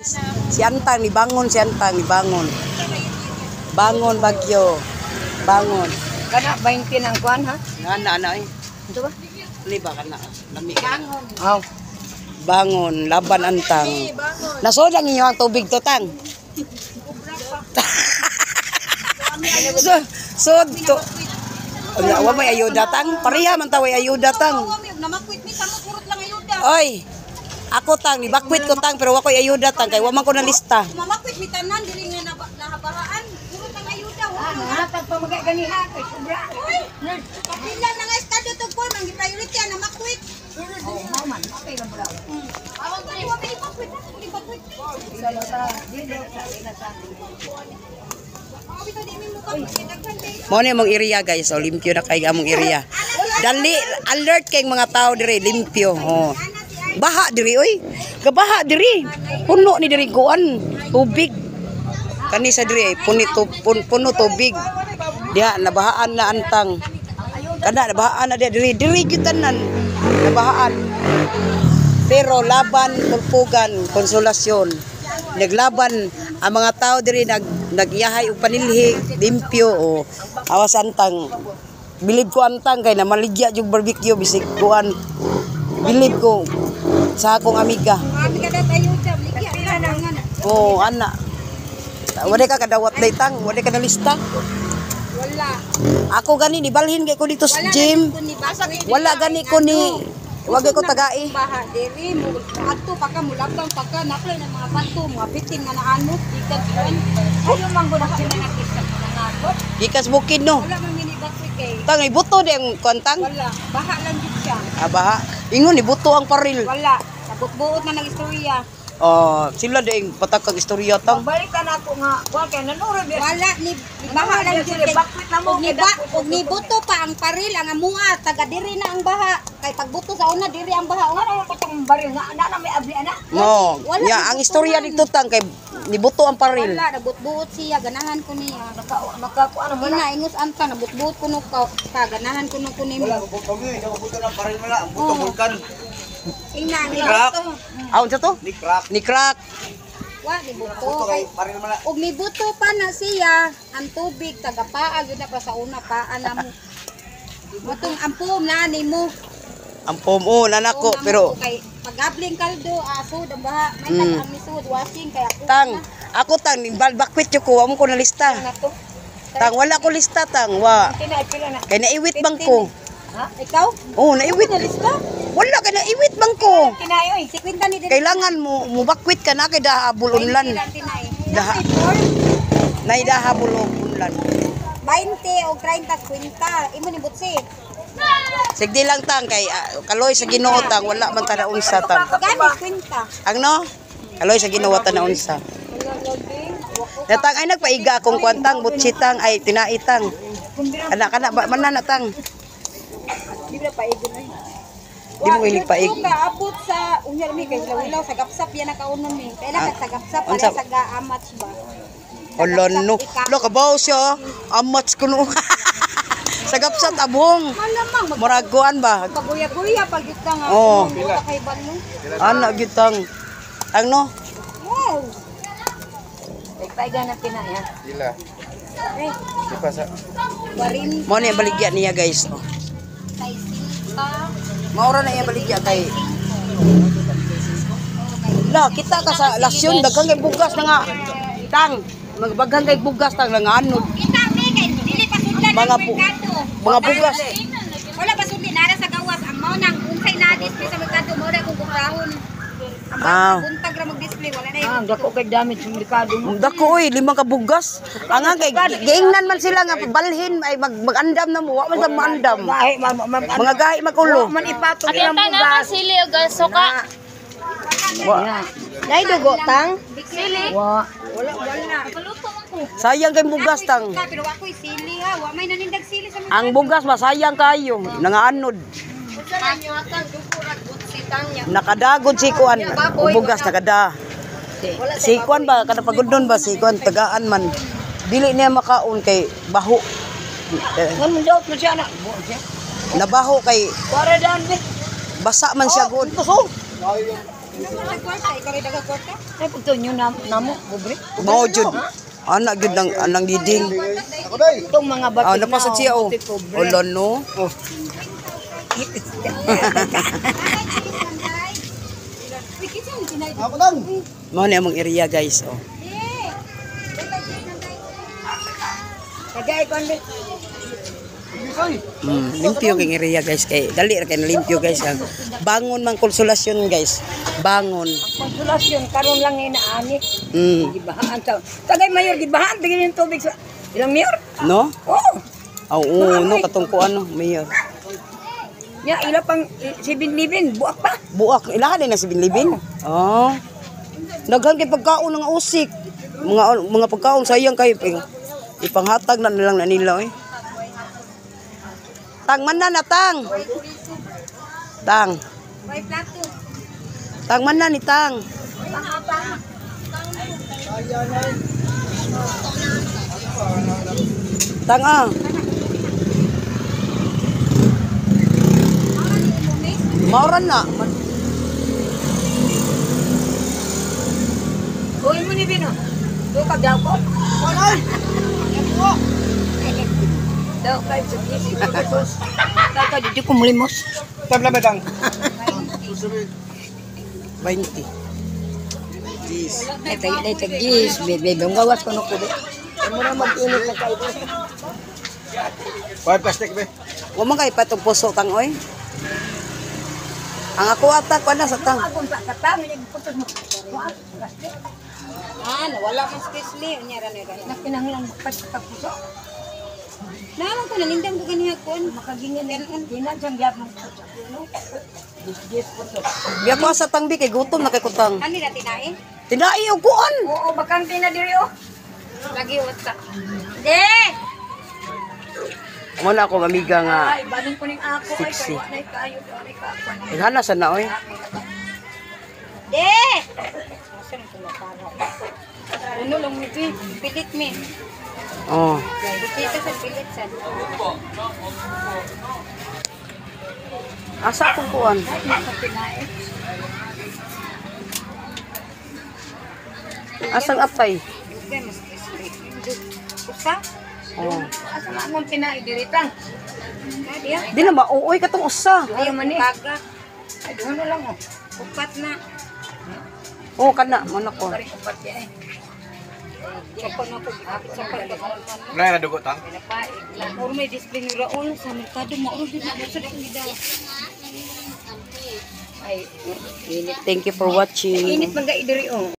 Si Antang, ni bangon si Antang, ni bangon. Bangon bagyo. Bangon. Kana 20 ng kuan ha? Ana eh. Ito ba? Liba kana. Lami. Bangon. Oh. Bangon, laban Antang. Nasodang inyo ang tubig to, Tang. So to. Wa may ayuda, Tang. Pareha man taway ayuda, Tang. Namakwit mi samo purot lang ayuda. Oy. Ako, Tang, ni bakwit ko, Tang, pero wa koy ayuda, Tang, kay wa man ko na lista. Mamakwit mi tanan dili nga nahabahaan. Purot lang ayuda. Hatag pa magay ganiha kay sobra. Kapila na nga estado to ko nang priority na makwit. Oh, man. Okay lang bro. Awang kani wa may makwit, ni makwit. Sa dito sa ilasa. Ako bitaw di mi mo ka daghan day. Mo ni mong area, guys, o limpyo na kay among area. Dali alert kay mga tao dire, limpyo. Oh. Baha diri oy. Gabaha diri. Puno ni diri kuan, tubig. Kani sa diri puno tubig. Diha nabahaan na Antang. Kada nabahaan na diri gyud tanan. Nabahaan. Pero laban pulpugan, konsolasyon. Naglaban ang mga tao diri nagyahay og panilhi, limpyo o awas Antang. Bilib ko Antang kay na maligya jug barbecue bisig kuan. Bilib ko sa akong amiga. Abi ka dat ayuda, ligya na nang Oh, ana. Wala ka kadawat day, Tang, wala ka na lista. wala. Ako gani ni balhin kay ko dito sa gym. Wala gani ko ni wag ko tagai. Baha diri mo adto pa ka mulabang pagka naplay ng mga bato, mga bitin nga naanot, ikan kuan. Ayo man gud sila nakita nga ngot. Gikas bukid no. Wala man mini bakwit kay. Tang ibuto di ang kontang. Wala, baha lang gid siya. Abaha. Ingon ibuto ang paril. Wala, sabot-buot na ng istorya. Oh, sila ding patakag istorya, Tang. Balikan ako nga kuan kay nanuro di. Wala ni baha lang gid kay. Bakwit na mo Og ni buto pa ang paril ang amua taga diri na ang baha. Kay pagbuto sa una diri ang baha. Ano ko tong baril nga ana na may abli ana. No. Wala, Ya, ang istorya dito, Tang, kay nibuto ang paril. Wala, nabut-buot siya, ganahan ko niya. Nakakuan mo na. Ina, ingus anta, nabut-buot ko no ka, ganahan ko no kunin mo. Ina, ni Crack. buto. Aun sa to? Ni crack. Wa, ni buto. Og ni buto pa na siya, ang tubig, tagapaag, yun na pa sa una pa, mo. Butong ampom na ni mo. Ang pomo nanak ko pero Kay, pag-abling kaldo, aso, dambaha, may tag-ang nisod, washing, kaya ako. Tang, ako Tang, bakwit yo ko, wa mo ko na lista. Na to. Tang, wala ko lista, Tang, wa. Pila na. Kay naiwit bang ko. Ha? Ikaw? Oh, naiwit. Lista? Wala kay naiwit bang ko. Kinayoy. Si Quinta ni Dili. Kailangan mo bakwit ka na kay dahabol unlan. Daha. Dahabol unlan. 20 o 30 kwinta. Imo ni Butsi. Sigdi lang Tang kay kaloy sa Ginoo Tang, wala man ta na unsa Tang. Gani kwinta. Ang no? Kaloy sa Ginoo ta na unsa. Datang ay nagpaiga akong kwantang butsitang ay tinaitang. Kana ba man na Tang. Di ba paigon ay. Di mo ilig paig. Ka abot sa unyar mi kay ilaw sa gapsap yan nakaunon mi. Kailan sa gapsap para Unsap? sa gaamat ba. Olon no. Lo kabaw siya. Amats kuno. Sagapsat abong. Malamang Muraguan ba? magpaguya-guya pag gid ka nga. Oo. Buta kay ban mo. Ana gitang. Ang no? Wow. Paigan na pinaya. Eh, Di pa sa warin Mo ni baligya niya guys. Oh. kay sinta. Maura na iya baligya kay. La, kita ka sa lasyon daghang kay bugas na nga. Tang, magbaghang kay bugas tang nga anod. Kita mi kay dili pa sudlan Mga ang merkado. Mga bugas. Wala pa sudlan nara sa gawas ang mao nang unsay na display sa merkado mo ra kung kukrahon. Ang Ah. buntag ra mag-display wala na Ah, dako kay damage sa merkado mo. Dako oy, 5 ka bugas. Ang kay giingnan man sila nga balhin ay magandam na mo, wa man sa maandam. Gahi Mga gahi makulo. man ipato Kita naman sili o suka. Nay dugo tang. Sili. Wa. Paluto man ko. Sayang kay bugas tang. Pero ako'y sili ha, wa may nanindag sili sa mga. Ang bugas ba sayang kayo, nangaanod. Nakadagod si kuan. Ang bugas nakada. Si kuan ba kada pagudon ba si kuan tagaan man. Dili niya makaon kay baho. Ngan mo daw mo siya na. Nabaho kay Para dan be. basa man siya gud. Ay, pagto nyo namo, bubre. Mao jud. Anak jud ng anang diding. Itong mga batik Ah, napasad siya oh. butik, bubre. Ulan no. Oh. Mao ni among area guys oh. Kagay ko andi. Limpyo kay area guys kay dali ra kay limpyo guys ang bangon mang konsolasyon guys. Bangon. Konsolasyon karon lang inaani. Gibahaan ta. Kagay mayor gibahaan tingin yung tubig sa ilang mayor? No? Oo. Oo, no katong ko ano, mayor. Ya ila pang 7-11 buak pa. Buak ilaha din na si Binlibin. Oh. Daghan kay pagkaon nga usik. Mga pagkaon sayang kay ipanghatag na nilang na nila eh. Tang man na tang. Tang. Tang man na ni tang. Tang ah. Mauran na. Uy mo ni Bino. Do ka daw ko. Daw kay sa gisi ko sus. Daw di ko mulimos. Tabla betang. 20. Jeez. Ay tagis, bebe ang gawas ko no ko. Mo na mag-init na kay. Five plastic be. Wa man kay patong puso tang oy. Ang ako ata ko na sa tang. Agon pa katang ni putos mo. Ah, wala man specially unya ra na. Nakinahanglan pagpuso. Naman ko nalindang ko ganiya kon. Makagingan yan dinan sang gyap mo. Dis puso. Biya ko sa tangbi kay gutom na kay kutang. Ani na tinain? Tinai og kuan. Oo, bakante na diri oh. Lagi wata. De! Mo na ako amiga nga Ay, baling ko ning ako ay Siksi. kay nay kayo ay ka. Ihana sa na oy. De! Uno lang mi pilit mi. Oh. Dito sa pilit sa. Asa akong kuan? Asang apay? Okay, mas specially. Usa? Oh. Asa man mong pinay diri tang. Dia. Di na mauoy katong usa. Ayaw man ni. Paga. Ay doon na lang oh. Upat na. Oh kana man ako. Pare upat ya eh. Ako na ko sa pagkakuan. Wala na dugo tang. Puro may display ni Raul sa merkado mauro din sa dito. Ay, init. Thank you for watching. Init man ga diri oh.